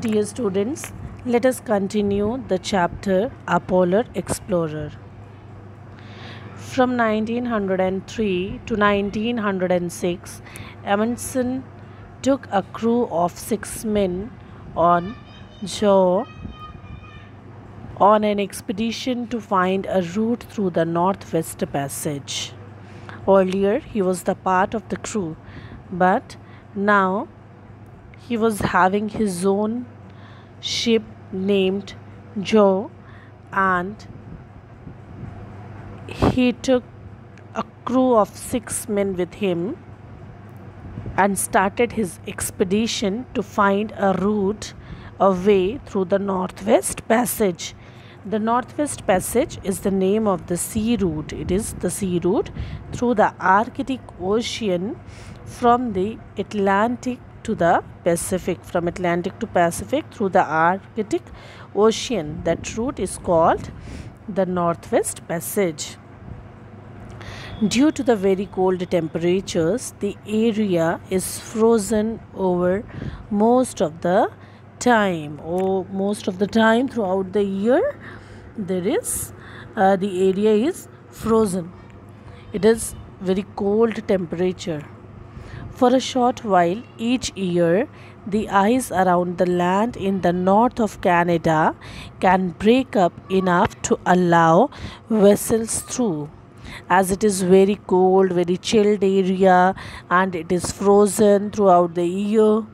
Dear students, let us continue the chapter A Polar Explorer. From 1903 to 1906, Amundsen took a crew of 6 men on Joe on an expedition to find a route through the Northwest Passage. Earlier, he was the part of the crew, but now he was having his own ship named Joe, and he took a crew of 6 men with him and started his expedition to find a route, a way through the Northwest Passage. The Northwest Passage is the name of the sea route. It is the sea route through the Arctic Ocean from the Atlantic to the Pacific, from Atlantic to Pacific through the Arctic Ocean. That route is called the Northwest Passage. Due to the very cold temperatures, the area is frozen over most of the time. Throughout the year, there is the area is frozen. It is very cold temperature. For a short while each year, the ice around the land in the north of Canada can break up enough to allow vessels through. As it is very cold, very chilled area, and it is frozen throughout the year.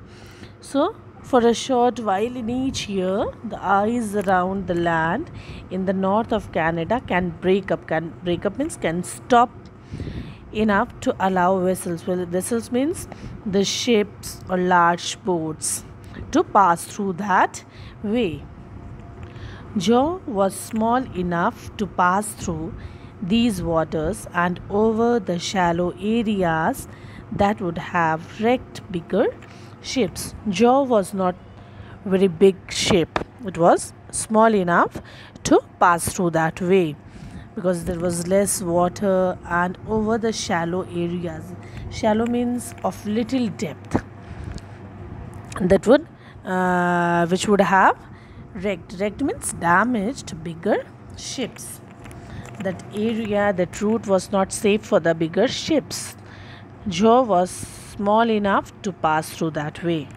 So, for a short while in each year, the ice around the land in the north of Canada can break up. Can break up means can stop enough to allow vessels. Well, vessels means the ships or large boats to pass through that way. Joe was small enough to pass through these waters and over the shallow areas that would have wrecked bigger ships. Joe was not very big ship. It was small enough to pass through that way because there was less water and over the shallow areas. Shallow means of little depth. That would which would have wrecked. Wrecked means damaged bigger ships. That area, that route was not safe for the bigger ships. Joe was small enough to pass through that way.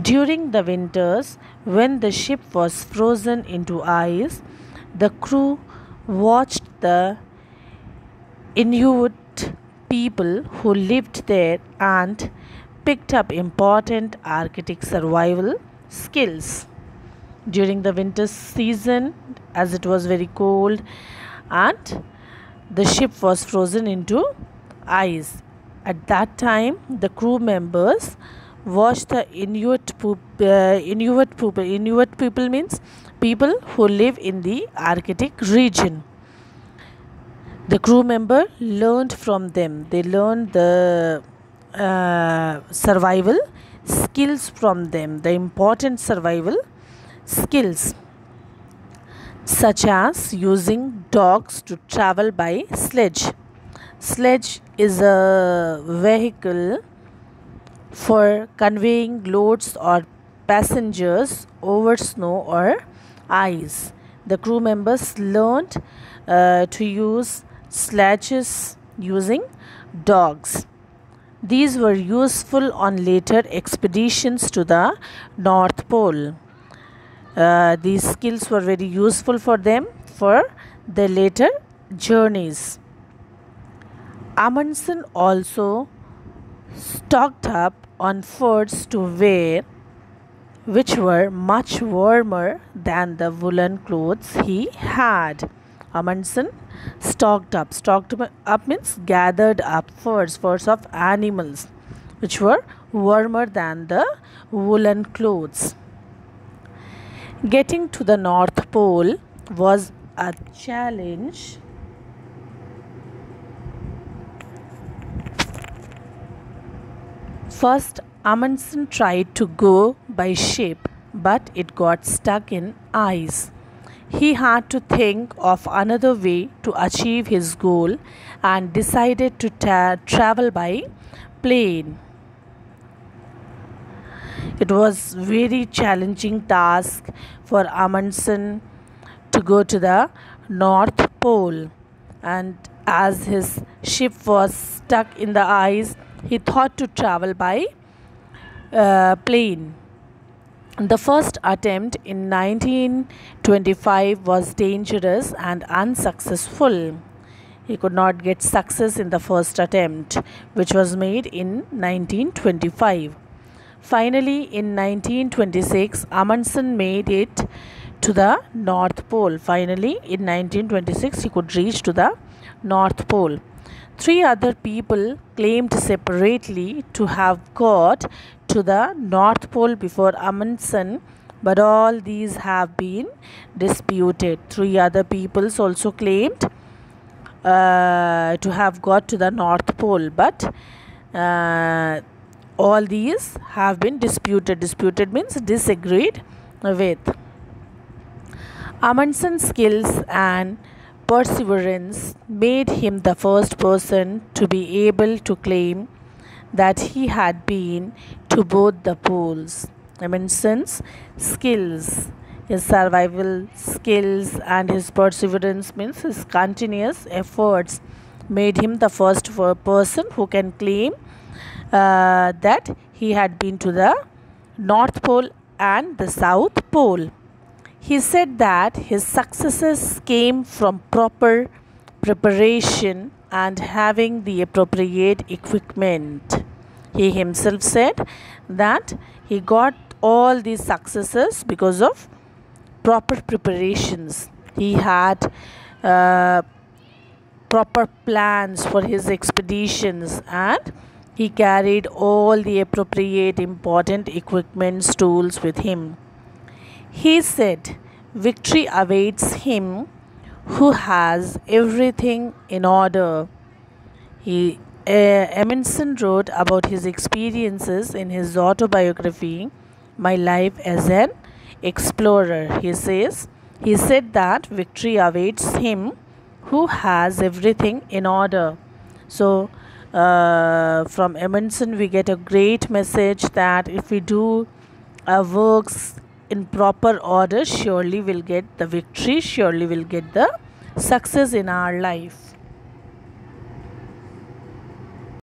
During the winters, when the ship was frozen into ice, the crew watched the Inuit people who lived there and picked up important Arctic survival skills. During the winter season, as it was very cold and the ship was frozen into ice, at that time the crew members watched the Inuit people. Inuit people means people who live in the Arctic region. The crew member learned from them. They learned the survival skills from them, the important survival skills, such as using dogs to travel by sledge. Sledge is a vehicle for conveying loads or passengers over snow or ice. The crew members learned to use sledges using dogs. These were useful on later expeditions to the North Pole. These skills were very useful for them for their later journeys. Amundsen also stocked up on furs to wear, which were much warmer than the woolen clothes he had. Amundsen stocked up. Stocked up means gathered up furs of animals, which were warmer than the woolen clothes. Getting to the North Pole was a challenge. First, Amundsen tried to go by ship, but it got stuck in ice. He had to think of another way to achieve his goal and decided to travel by plane. It was very challenging task for Amundsen to go to the North Pole, and as his ship was stuck in the ice, he thought to travel by plane. The first attempt in 1925 was dangerous and unsuccessful. He could not get success in the first attempt, which was made in 1925. Finally, in 1926, Amundsen made it to the North Pole. Finally, in 1926, he could reach to the North Pole. 3 other people claimed separately to have got to the North Pole before Amundsen, but all these have been disputed. 3 other peoples also claimed to have got to the North Pole, but all these have been disputed. Disputed means disagreed with. Amundsen's skills and perseverance made him the first person to be able to claim that he had been to both the poles. Amundsen's skills, his survival skills and his perseverance means his continuous efforts made him the first person who can claim that he had been to the North Pole and the South Pole. He said that his successes came from proper preparation and having the appropriate equipment. He himself said that he got all these successes because of proper preparations. He had proper plans for his expeditions, and he carried all the appropriate important equipments, tools with him. He said, victory awaits him who has everything in order. Amundsen wrote about his experiences in his autobiography, My Life as an Explorer. He said that victory awaits him who has everything in order. So, from Amundsen we get a great message that if we do our works in proper order, surely we'll get the victory, surely we'll get the success in our life.